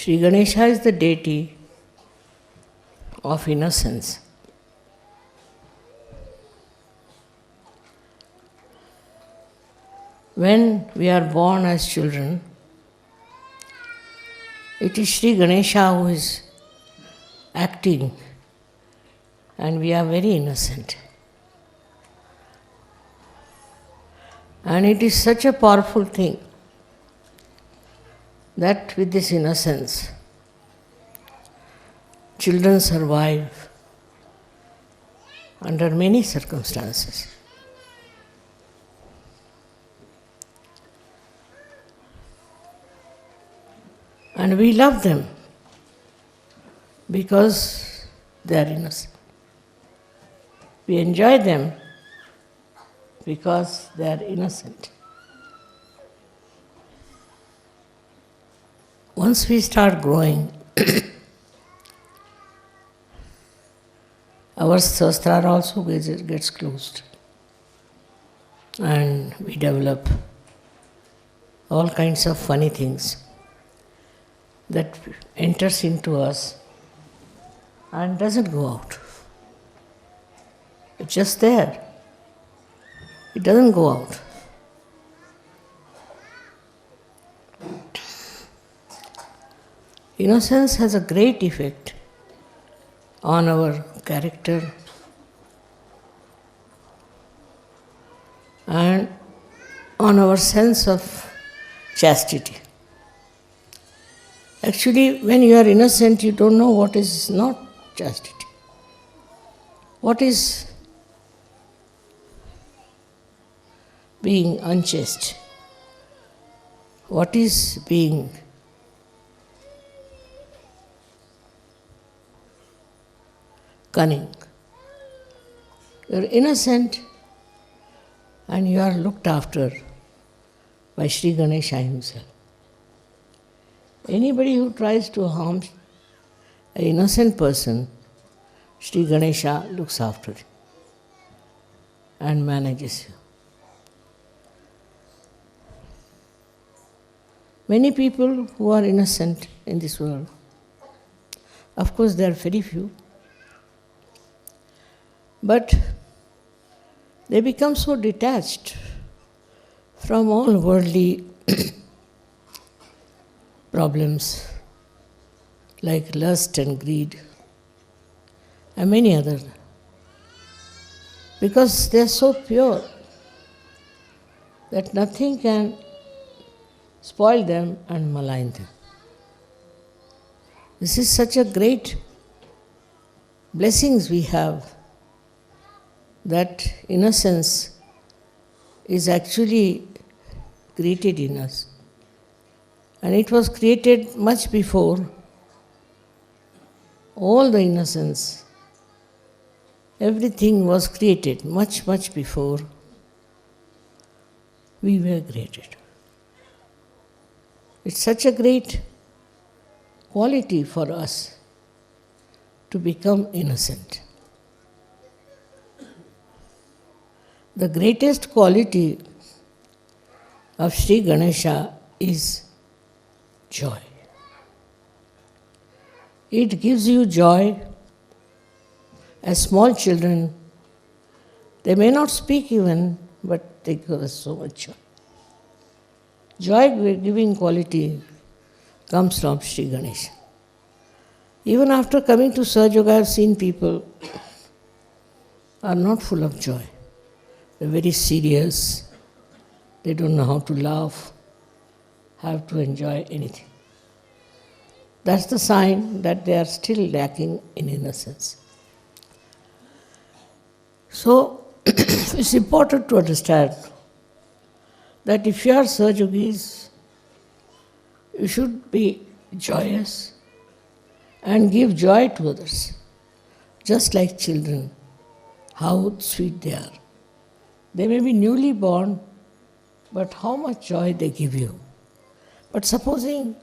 Sri Ganesha is the deity of innocence. When we are born as children, it is Sri Ganesha who is acting, and we are very innocent. And it is such a powerful thing that with this innocence, children survive under many circumstances. And we love them because they are innocent. We enjoy them because they are innocent. Once we start growing, our sastra also gets closed, and we develop all kinds of funny things that enters into us and doesn't go out. It's just there. It doesn't go out. Innocence has a great effect on our character and on our sense of chastity. Actually, when you are innocent, you don't know what is not chastity. What is being unchaste? What is being cunning? You are innocent and you are looked after by Sri Ganesha himself. Anybody who tries to harm an innocent person, Sri Ganesha looks after him and manages him. Many people who are innocent in this world, of course there are very few, but they become so detached from all worldly problems like lust and greed and many others, because they are so pure that nothing can spoil them and malign them. This is such a great blessings we have, that innocence is actually created in us. And it was created much before all the innocence. Everything was created much, much before we were created. It's such a great quality for us to become innocent. The greatest quality of Sri Ganesha is joy. It gives you joy. As small children, they may not speak even, but they give us so much joy. Joy-giving quality comes from Sri Ganesha. Even after coming to Sahaja, I have seen people are not full of joy. They're very serious. They don't know how to laugh, have to enjoy anything. That's the sign that they are still lacking in innocence. So, it's important to understand that if you are Sahajogis, you should be joyous and give joy to others, just like children, how sweet they are. They may be newly born, but how much joy they give you. But supposing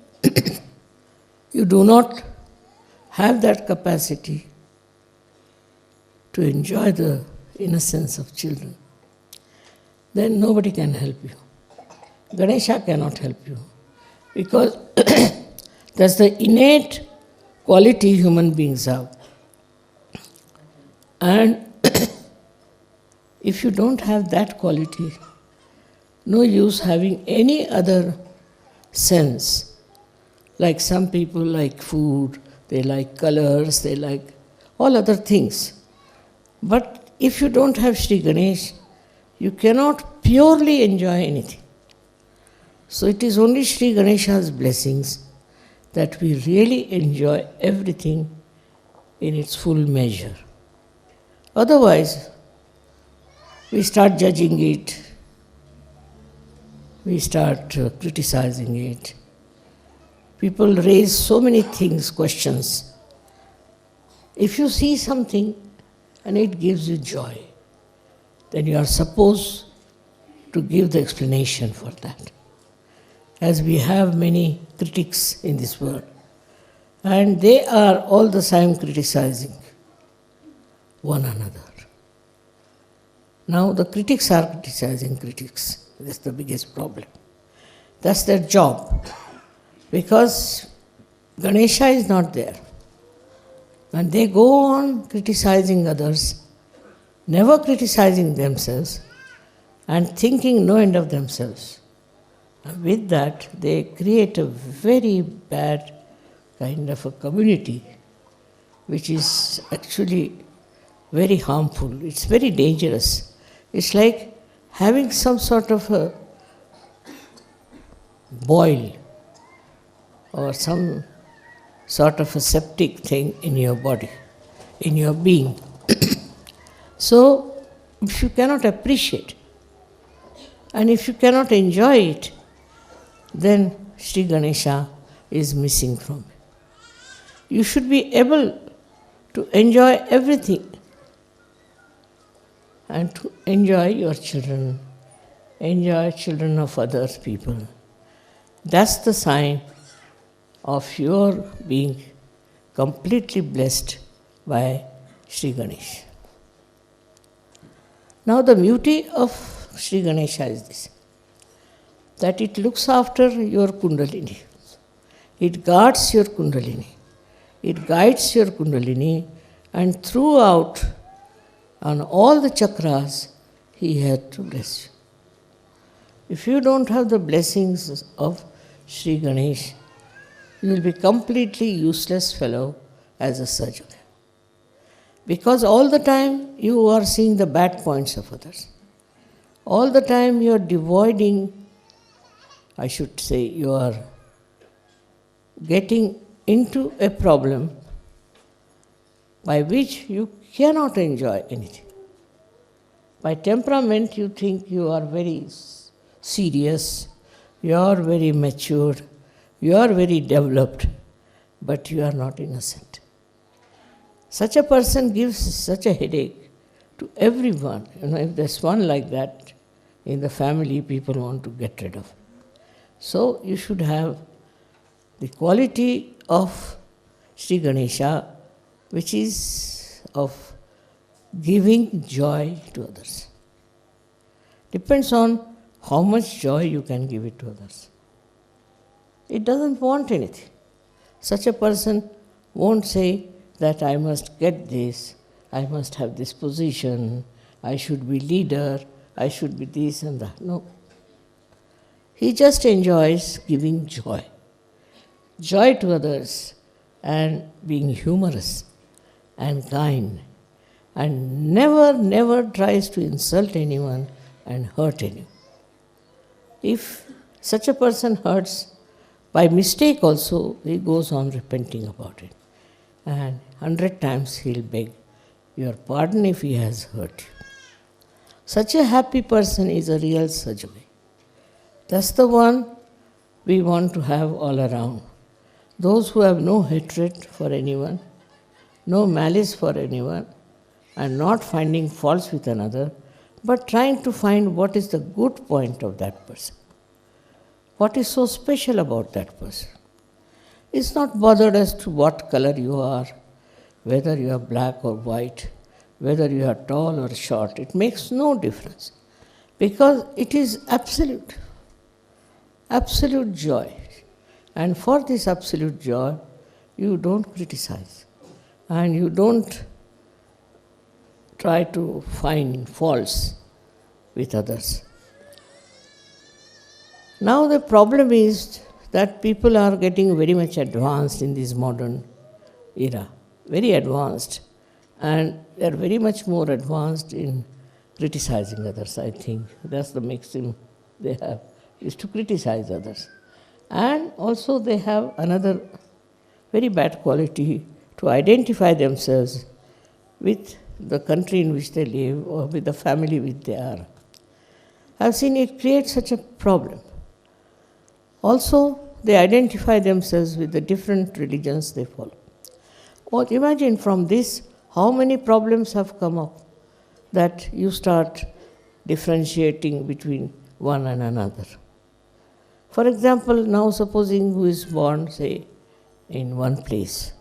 you do not have that capacity to enjoy the innocence of children, then nobody can help you. Ganesha cannot help you, because That's the innate quality human beings have. And if you don't have that quality, no use having any other sense. Like some people like food, they like colors, they like all other things. But if you don't have Sri Ganesh, you cannot purely enjoy anything. So it is only Sri Ganesha's blessings that we really enjoy everything in its full measure. Otherwise, we start judging it, we start criticizing it. People raise so many things, questions. If you see something and it gives you joy, then you are supposed to give the explanation for that. As we have many critics in this world, and they are all the time criticizing one another. Now the critics are criticizing critics. That's the biggest problem. That's their job. Because Ganesha is not there. And they go on criticizing others, never criticizing themselves, and thinking no end of themselves. And with that, they create a very bad kind of a community, which is actually very harmful. It's very dangerous. It's like having some sort of a boil or some sort of a septic thing in your body, in your being. So, if you cannot appreciate and if you cannot enjoy it, then Sri Ganesha is missing from it. You should be able to enjoy everything and to enjoy your children, enjoy children of other people. That's the sign of your being completely blessed by Sri Ganesha. Now the beauty of Sri Ganesha is this, that it looks after your Kundalini. It guards your Kundalini. It guides your Kundalini, and throughout, on all the chakras, he had to bless you. If you don't have the blessings of Sri Ganesh, you will be completely useless fellow as a surgeon. Because all the time you are seeing the bad points of others. All the time you are devoiding, I should say, you are getting into a problem by which you cannot enjoy anything. By temperament you think you are very serious, you are very mature, you are very developed, but you are not innocent. Such a person gives such a headache to everyone. If there's one like that in the family, people want to get rid of. So you should have the quality of Sri Ganesha, which is of giving joy to others. Depends on how much joy you can give it to others. It doesn't want anything. Such a person won't say that I must get this, I must have this position, I should be leader, I should be this and that. No. He just enjoys giving joy. Joy to others and being humorous and kind, and never tries to insult anyone and hurt anyone. If such a person hurts, by mistake also, he goes on repenting about it. And 100 times he'll beg your pardon if he has hurt you. Such a happy person is a real Sajjana. That's the one we want to have all around. Those who have no hatred for anyone, no malice for anyone, and not finding faults with another, but trying to find what is the good point of that person. What is so special about that person? It's not bothered as to what color you are, whether you are black or white, whether you are tall or short. It makes no difference, because it is absolute joy. And for this absolute joy, you don't criticize. And you don't try to find faults with others. Now the problem is that people are getting very much advanced in this modern era, very advanced, and they are very much more advanced in criticizing others, I think. That's the maxim they have, is to criticize others. And also they have another very bad quality, to identify themselves with the country in which they live or with the family which they are. I've seen it create such a problem. Also, they identify themselves with the different religions they follow. Or imagine from this how many problems have come up, that you start differentiating between one and another. For example, now supposing who is born, say, in one place.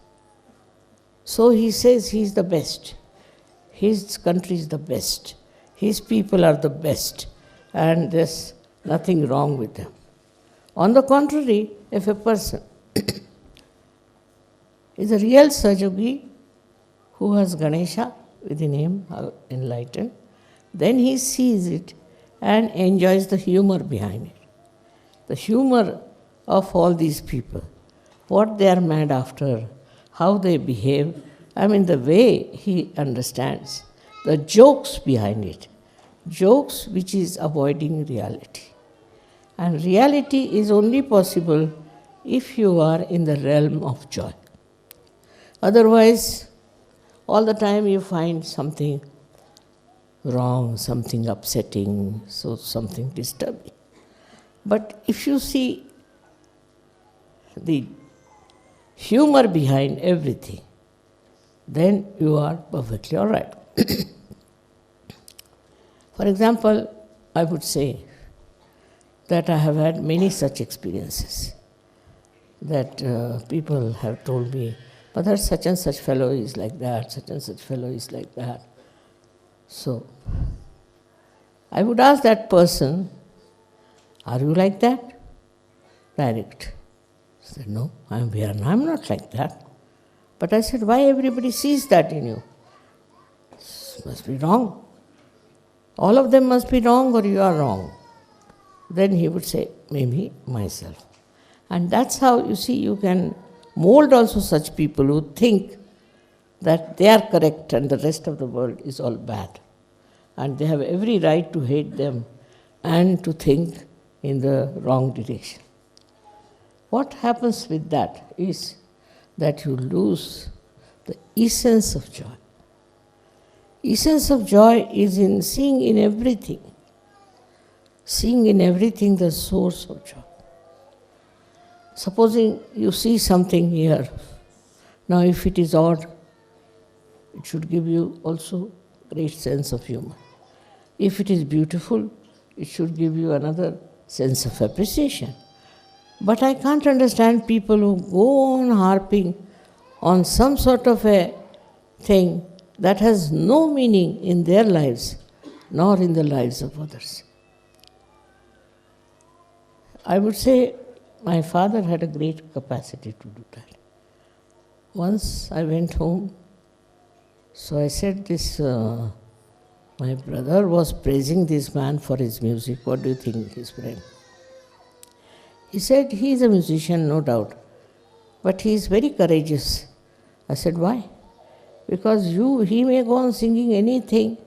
So he says he is the best. His country is the best. His people are the best. And there's nothing wrong with them. On the contrary, if a person is a real Sahajogi who has Ganesha within him, enlightened, then he sees it and enjoys the humor behind it. The humor of all these people, what they are mad after, how they behave, the way he understands, the jokes behind it, jokes which is avoiding reality. And reality is only possible if you are in the realm of joy. Otherwise, all the time you find something wrong, something upsetting, so something disturbing. But if you see the humor behind everything, then you are perfectly all right. For example, I would say that I have had many such experiences, that people have told me, Mother, such and such fellow is like that, such and such fellow is like that. So, I would ask that person, are you like that? Direct. I said, no, I'm not like that. But I said, why everybody sees that in you? This must be wrong. All of them must be wrong, or you are wrong. Then he would say, maybe myself. And that's how, you see, you can mold also such people who think that they are correct and the rest of the world is all bad. And they have every right to hate them and to think in the wrong direction. What happens with that is that you lose the essence of joy. Essence of joy is in seeing in everything the source of joy. Supposing you see something here, now if it is odd, it should give you also great sense of humor. If it is beautiful, it should give you another sense of appreciation. But I can't understand people who go on harping on some sort of a thing that has no meaning in their lives, nor in the lives of others. I would say my father had a great capacity to do that. Once I went home, so I said my brother was praising this man for his music. What do you think, his friend? He said, he is a musician, no doubt, but he is very courageous. I said, why? Because he may go on singing anything,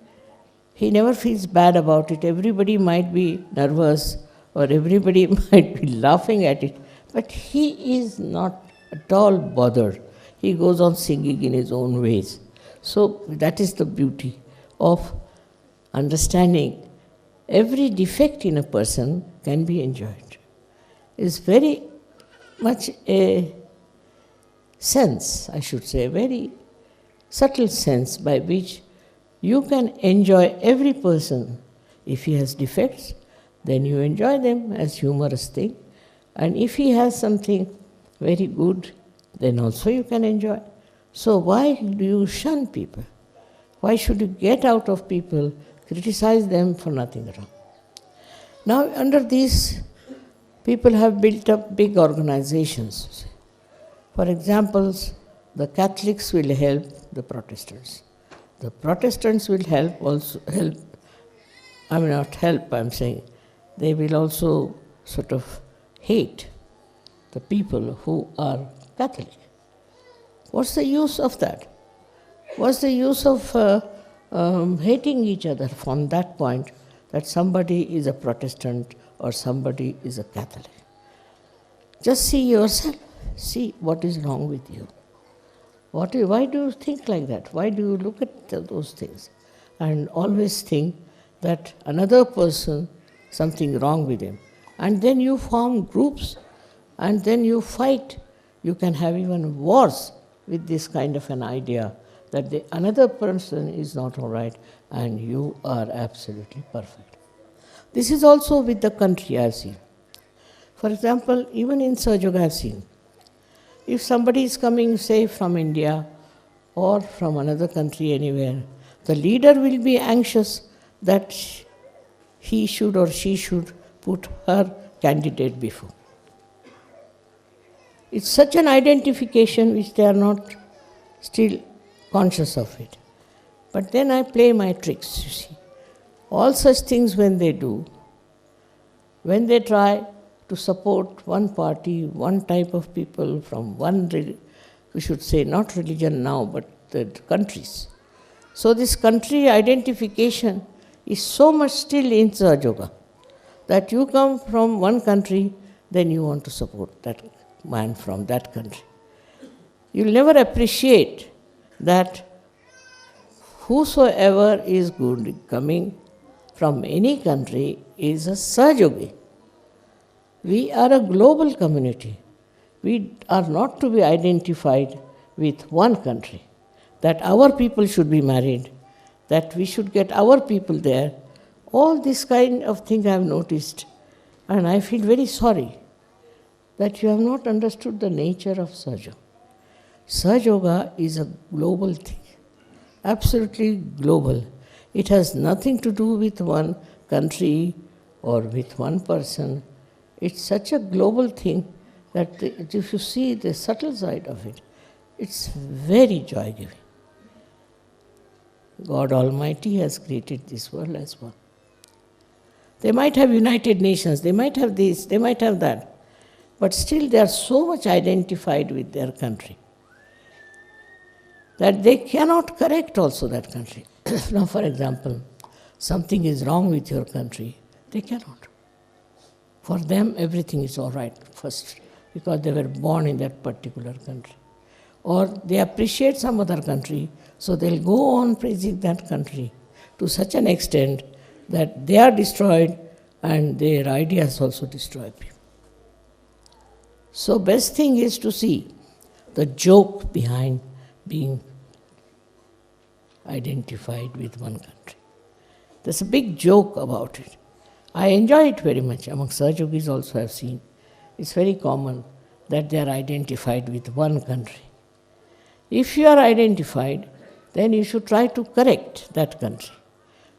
he never feels bad about it. Everybody might be nervous or everybody might be laughing at it, but he is not at all bothered. He goes on singing in his own ways. So that is the beauty of understanding every defect in a person can be enjoyed. It's very much a sense, I should say, a very subtle sense by which you can enjoy every person. If he has defects, then you enjoy them as humorous thing. And if he has something very good, then also you can enjoy. So why do you shun people? Why should you get out of people, criticize them for nothing wrong? Now, under these people have built up big organizations. For example, the Catholics will help the Protestants. The Protestants will I'm saying, they will also sort of hate the people who are Catholic. What's the use of that? What's the use of hating each other from that point that somebody is a Protestant or somebody is a Catholic? Just see yourself. See what is wrong with you. Why do you think like that? Why do you look at those things and always think that another person, something wrong with him? And then you form groups and then you fight. You can have even wars with this kind of an idea that the another person is not all right and you are absolutely perfect. This is also with the country I have seen. For example, even in Sahaja I have seen, if somebody is coming, say, from India or from another country anywhere, the leader will be anxious that he should or she should put her candidate before. It's such an identification which they are not still conscious of it. But then I play my tricks, you see. All such things when they do, when they try to support one party, one type of people from one, we should say not religion now, but the countries. So this country identification is so much still in Sahaja Yoga that you come from one country, then you want to support that man from that country. You'll never appreciate that whosoever is good coming from any country is a Sahaja Yogi. We are a global community. We are not to be identified with one country, that our people should be married, that we should get our people there. All this kind of thing I have noticed, and I feel very sorry that you have not understood the nature of Sahaja. Sahaja Yoga is a global thing, absolutely global. It has nothing to do with one country or with one person. It's such a global thing that if you see the subtle side of it, it's very joy-giving. God Almighty has created this world as one. They might have United Nations, they might have this, they might have that, but still they are so much identified with their country that they cannot correct also that country. Now, for example, something is wrong with your country, they cannot. For them, everything is all right first, because they were born in that particular country. Or they appreciate some other country, so they'll go on praising that country to such an extent that they are destroyed and their ideas also destroy people. So best thing is to see the joke behind being identified with one country. There's a big joke about it. I enjoy it very much. Among Sahaja Yogis also I have seen. It's very common that they are identified with one country. If you are identified, then you should try to correct that country.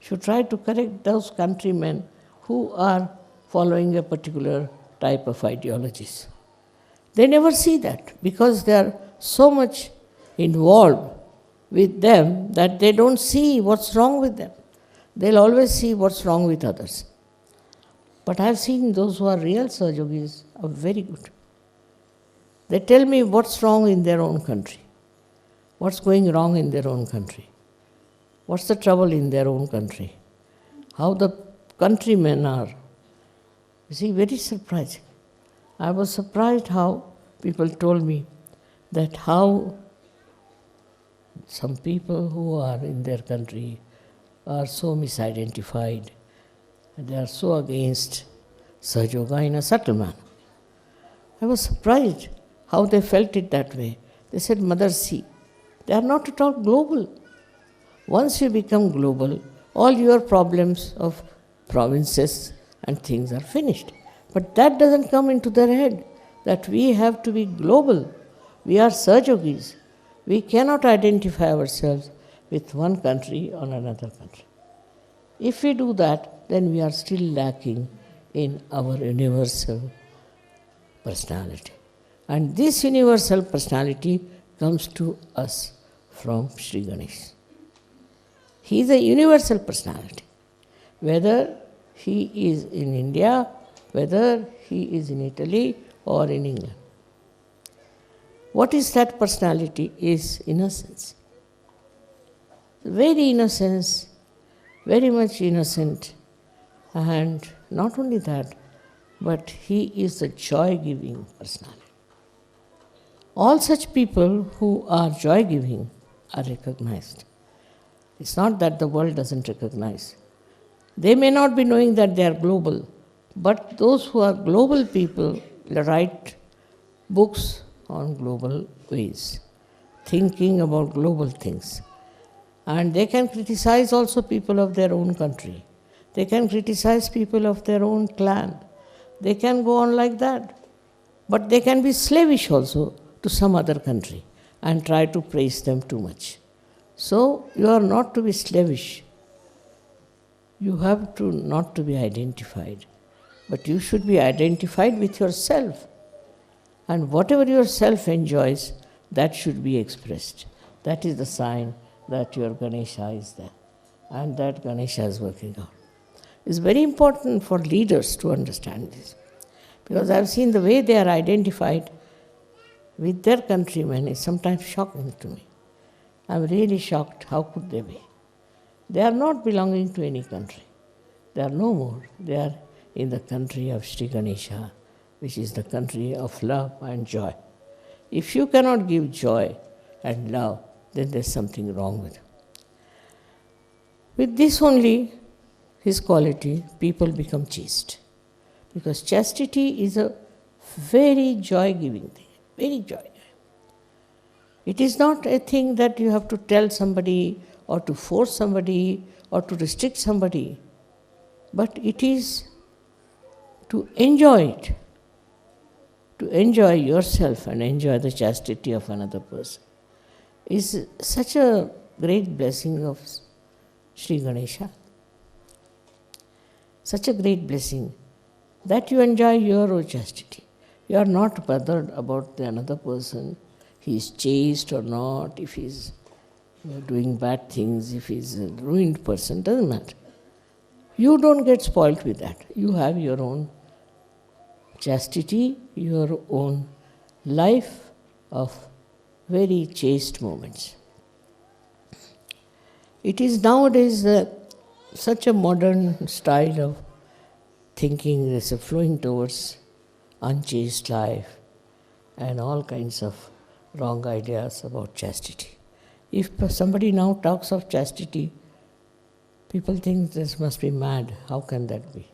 You should try to correct those countrymen who are following a particular type of ideologies. They never see that because they are so much involved with them that they don't see what's wrong with them. They'll always see what's wrong with others. But I've seen those who are real Sahaja Yogis are very good. They tell me what's wrong in their own country, what's going wrong in their own country, what's the trouble in their own country, how the countrymen are. You see, very surprising. I was surprised how people told me that how some people who are in their country are so misidentified and they are so against Sahaja Yoga in a subtle manner. I was surprised how they felt it that way. They said, Mother, see, they are not at all global. Once you become global, all your problems of provinces and things are finished. But that doesn't come into their head, that we have to be global. We are Sahaja Yogis. We cannot identify ourselves with one country or another country. If we do that, then we are still lacking in our universal personality. And this universal personality comes to us from Sri Ganesh. He is a universal personality. Whether he is in India, whether he is in Italy or in England. What is that personality? Is innocence. Very innocence, very much innocent. And not only that, but he is a joy-giving personality. All such people who are joy-giving are recognized. It's not that the world doesn't recognize. They may not be knowing that they are global, but those who are global people write books on global ways, thinking about global things. And they can criticize also people of their own country. They can criticize people of their own clan. They can go on like that. But they can be slavish also to some other country and try to praise them too much. So you are not to be slavish. You have to not to be identified. But you should be identified with yourself. And whatever yourself enjoys, that should be expressed. That is the sign that your Ganesha is there. And that Ganesha is working out. It's very important for leaders to understand this. Because I've seen the way they are identified with their countrymen is sometimes shocking to me. I'm really shocked. How could they be? They are not belonging to any country. They are no more. They are in the country of Sri Ganesha, which is the country of love and joy. If you cannot give joy and love, then there's something wrong with you. With this only, his quality, people become chaste. Because chastity is a very joy-giving thing, very joy. It is not a thing that you have to tell somebody or to force somebody or to restrict somebody, but it is to enjoy it, to enjoy yourself and enjoy the chastity of another person. Is such a great blessing of Sri Ganesha. Such a great blessing that you enjoy your own chastity. You are not bothered about the another person, he is chaste or not, if he is doing bad things, if he is a ruined person, doesn't matter. You don't get spoilt with that. You have your own chastity, your own life of very chaste moments. It is nowadays such a modern style of thinking is flowing towards unchaste life and all kinds of wrong ideas about chastity. If somebody now talks of chastity, people think this must be mad. How can that be?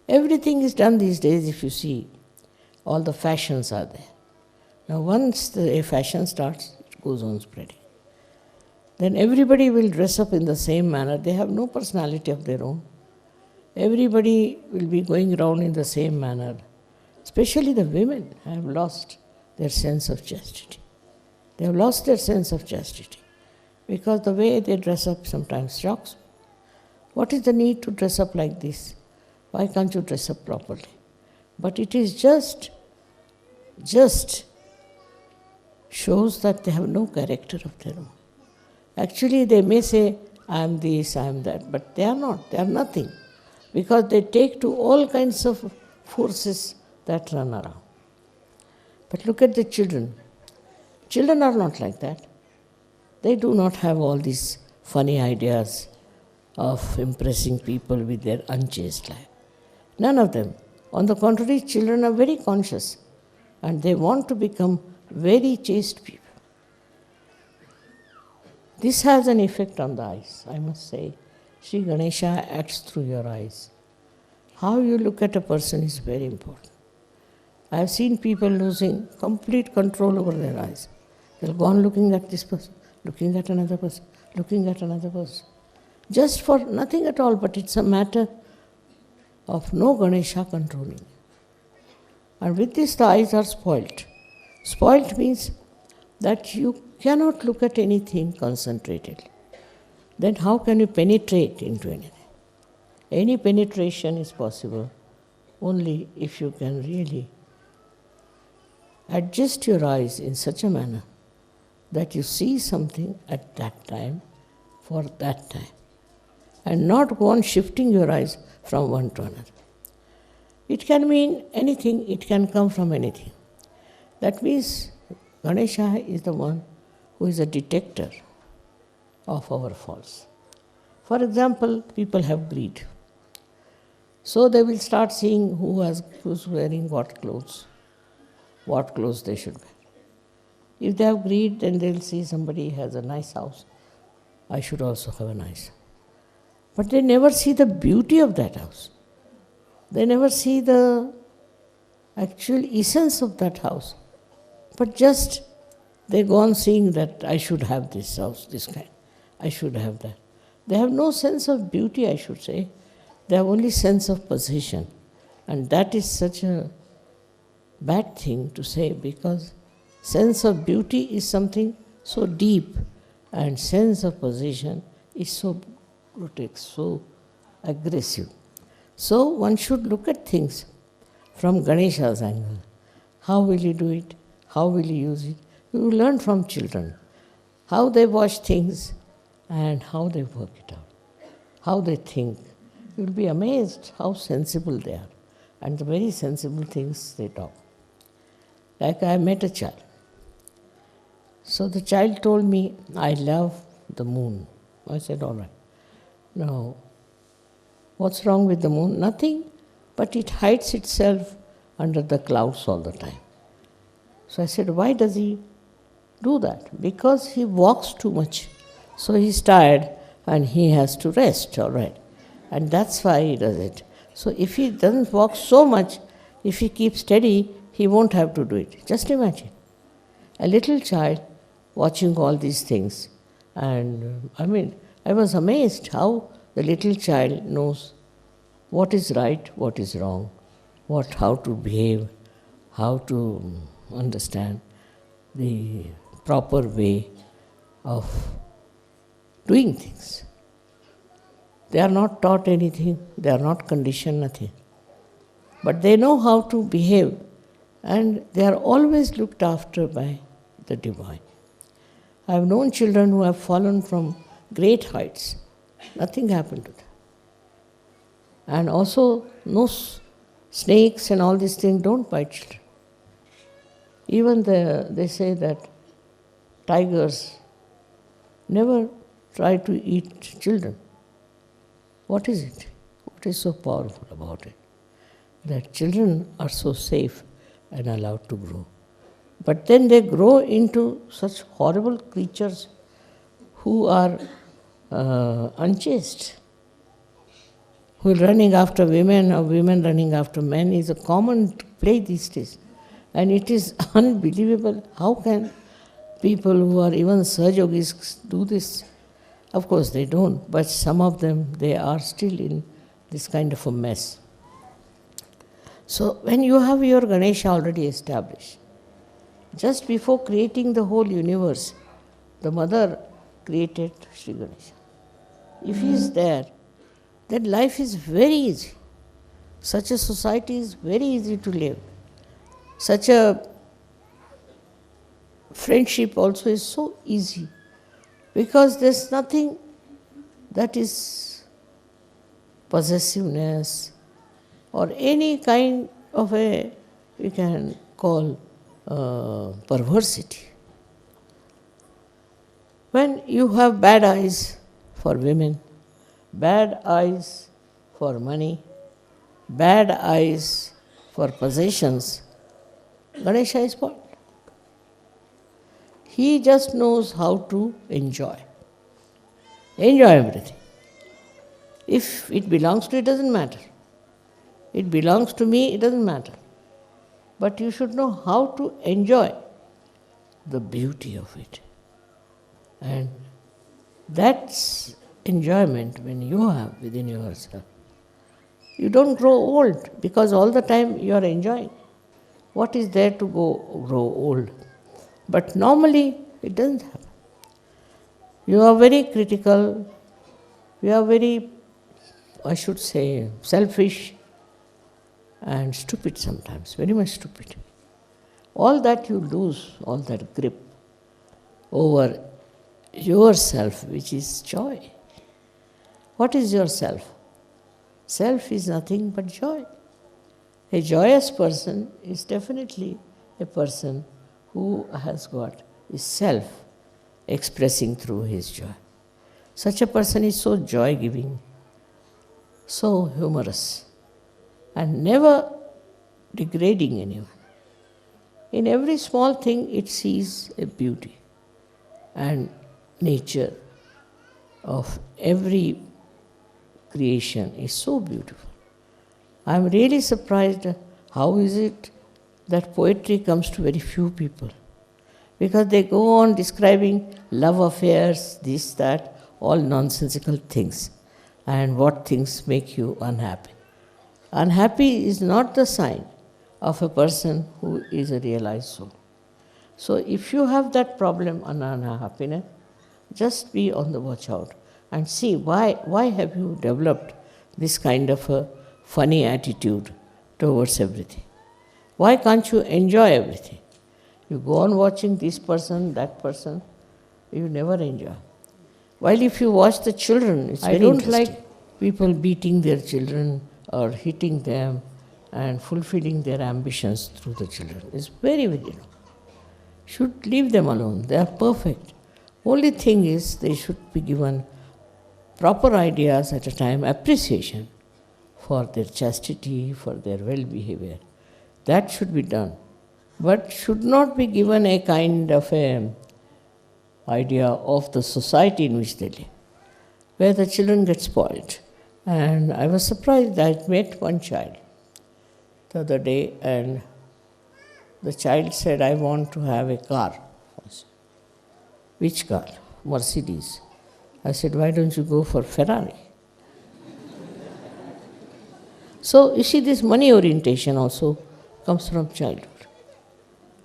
Everything is done these days, if you see. All the fashions are there. Now once a fashion starts, it goes on spreading. Then everybody will dress up in the same manner. They have no personality of their own. Everybody will be going around in the same manner. Especially the women have lost their sense of chastity. They have lost their sense of chastity because the way they dress up sometimes shocks me. What is the need to dress up like this? Why can't you dress up properly? But it is just shows that they have no character of their own. Actually, they may say, I am this, I am that, but they are not. They are nothing. Because they take to all kinds of forces that run around. But look at the children. Children are not like that. They do not have all these funny ideas of impressing people with their unchaste life. None of them. On the contrary, children are very conscious and they want to become very chaste people. This has an effect on the eyes, I must say. Sri Ganesha acts through your eyes. How you look at a person is very important. I have seen people losing complete control over their eyes. They'll go on looking at this person, looking at another person, looking at another person. Just for nothing at all, but it's a matter of no Ganesha controlling. And with this, the eyes are spoilt. Spoilt means that you cannot look at anything concentratedly. Then how can you penetrate into anything? Any penetration is possible only if you can really adjust your eyes in such a manner that you see something at that time for that time, and not go on shifting your eyes from one to another. It can mean anything, it can come from anything. That means Ganesha is the one who is a detector of our faults. For example, people have greed. So they will start seeing who's wearing what clothes they should wear. If they have greed, then they'll see somebody has a nice house. I should also have a nice house. But they never see the beauty of that house. They never see the actual essence of that house. But just they go on seeing that I should have this house, this kind. I should have that. They have no sense of beauty, I should say. They have only sense of possession. And that is such a bad thing to say, because sense of beauty is something so deep, and sense of possession is so grotesque, so aggressive. So one should look at things from Ganesha's angle. How will you do it? How will you use it? You will learn from children how they watch things and how they work it out, how they think. You will be amazed how sensible they are, and the very sensible things they talk. Like I met a child. So the child told me, I love the moon. I said, all right. Now, what's wrong with the moon? Nothing, but it hides itself under the clouds all the time. So I said, why does he do that? Because he walks too much. So he's tired and he has to rest, all right. And that's why he does it. So if he doesn't walk so much, if he keeps steady, he won't have to do it. Just imagine. A little child watching all these things. And I was amazed how the little child knows what is right, what is wrong, how to behave, how to understand the proper way of doing things. They are not taught anything, they are not conditioned nothing. But they know how to behave, and they are always looked after by the divine. I have known children who have fallen from great heights. Nothing happened to them. And also, no snakes and all these things don't bite children. Even they say that tigers never try to eat children. What is it? What is so powerful about it? That children are so safe and allowed to grow. But then they grow into such horrible creatures who are unchaste, who are running after women, or women running after men is a common play these days. And it is unbelievable. How can people who are even Sahajogis do this? Of course they don't, but some of them, they are still in this kind of a mess. So when you have your Ganesha already established, just before creating the whole universe, the mother created Sri Ganesha. If he is there, then life is very easy. Such a society is very easy to live. Such a friendship also is so easy, because there's nothing that is possessiveness or any kind of we can call perversity. When you have bad eyes for women, bad eyes for money, bad eyes for possessions, Ganesha is spoiled. He just knows how to enjoy. Enjoy everything. If it belongs to you, it doesn't matter. It belongs to me, it doesn't matter. But you should know how to enjoy the beauty of it. And that's enjoyment when you have within yourself. You don't grow old, because all the time you are enjoying. What is there to grow old? But normally it doesn't happen. You are very critical, you are very, I should say, selfish and stupid sometimes, very much stupid. all that you lose, all that grip over yourself, which is joy. What is yourself? Self is nothing but joy. A joyous person is definitely a person who has got his self expressing through his joy. Such a person is so joy-giving, so humorous, and never degrading anyone. In every small thing it sees a beauty, and nature of every creation is so beautiful. I am really surprised how is it that poetry comes to very few people. Because they go on describing love affairs, this, that, all nonsensical things, and what things make you unhappy. Unhappy is not the sign of a person who is a realized soul. So if you have that problem on unhappiness, just be on the watch out and see why have you developed this kind of a funny attitude towards everything. Why can't you enjoy everything? You go on watching this person, that person, you never enjoy. While if you watch the children, it's very interesting. I don't like people beating their children or hitting them and fulfilling their ambitions through the children. It's very, very wrong. Should leave them alone. They are perfect. Only thing is they should be given proper ideas at a time, appreciation for their chastity, for their well-behavior. That should be done. But should not be given a kind of a idea of the society in which they live, where the children get spoiled. And I was surprised. I met one child the other day, and the child said, I want to have a car. Which car? Mercedes. I said, why don't you go for Ferrari? So you see, this money orientation also comes from childhood.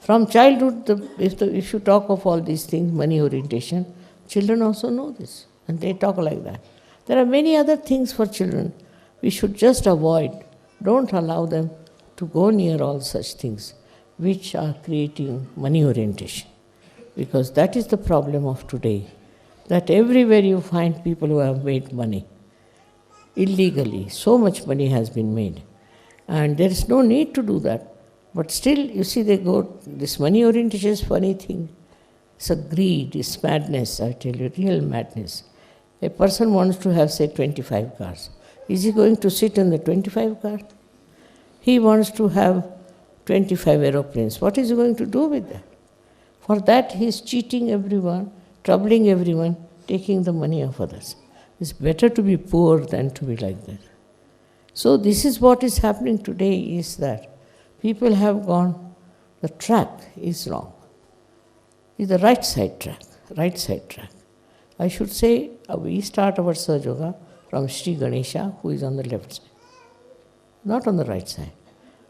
From childhood, if you talk of all these things, money orientation, children also know this, and they talk like that. There are many other things for children we should just avoid. Don't allow them to go near all such things which are creating money orientation. Because that is the problem of today, that everywhere you find people who have made money illegally. So much money has been made, and there is no need to do that. But still, you see, they go, this money orientation is a funny thing. It's a greed, it's madness, I tell you, real madness. A person wants to have, say, 25 cars. Is he going to sit in the 25 car? He wants to have 25 aeroplanes. What is he going to do with that? For that, he is cheating everyone, troubling everyone, taking the money of others. It's better to be poor than to be like that. So this is what is happening today, is that people have gone, the track is wrong. It's the right side track, right side track. I should say, we start our Sahaja Yoga from Sri Ganesha, who is on the left side, not on the right side.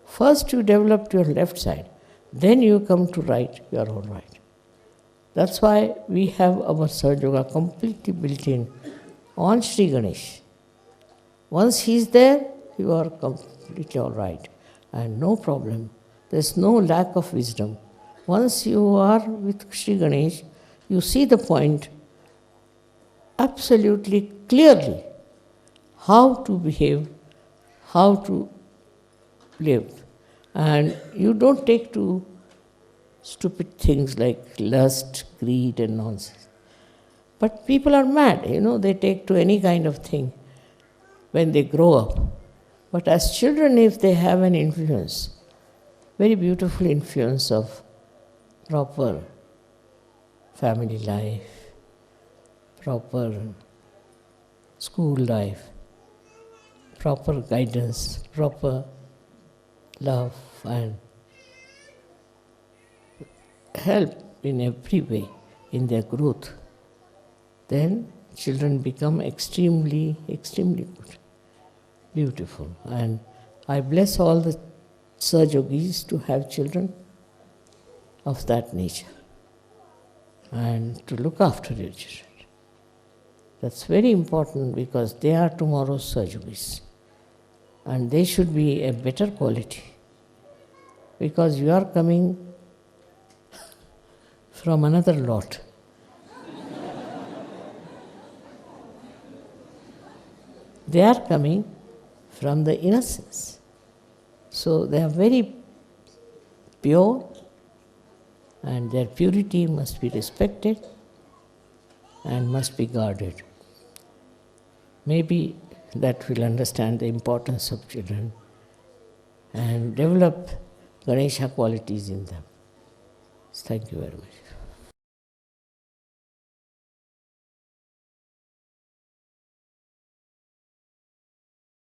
First you develop your left side, then you come to right, you are all right. That's why we have our Sahaja Yoga completely built in on Sri Ganesh. Once he is there, you are completely all right. And no problem. There is no lack of wisdom. Once you are with Sri Ganesh, you see the point absolutely clearly, how to behave, how to live. And you don't take to stupid things like lust, greed and nonsense. But people are mad, they take to any kind of thing when they grow up. But as children, if they have an influence, very beautiful influence of proper family life, proper school life, proper guidance, proper love and help in every way in their growth, then children become extremely, extremely good, beautiful. And I bless all the Sahaja Yogis to have children of that nature and to look after your children. That's very important because they are tomorrow's Sahaja Yogis and they should be a better quality because you are coming from another lot. They are coming from the innocence. So they are very pure, and their purity must be respected and must be guarded. Maybe that will understand the importance of children and develop Ganesha qualities in them. Thank you very much.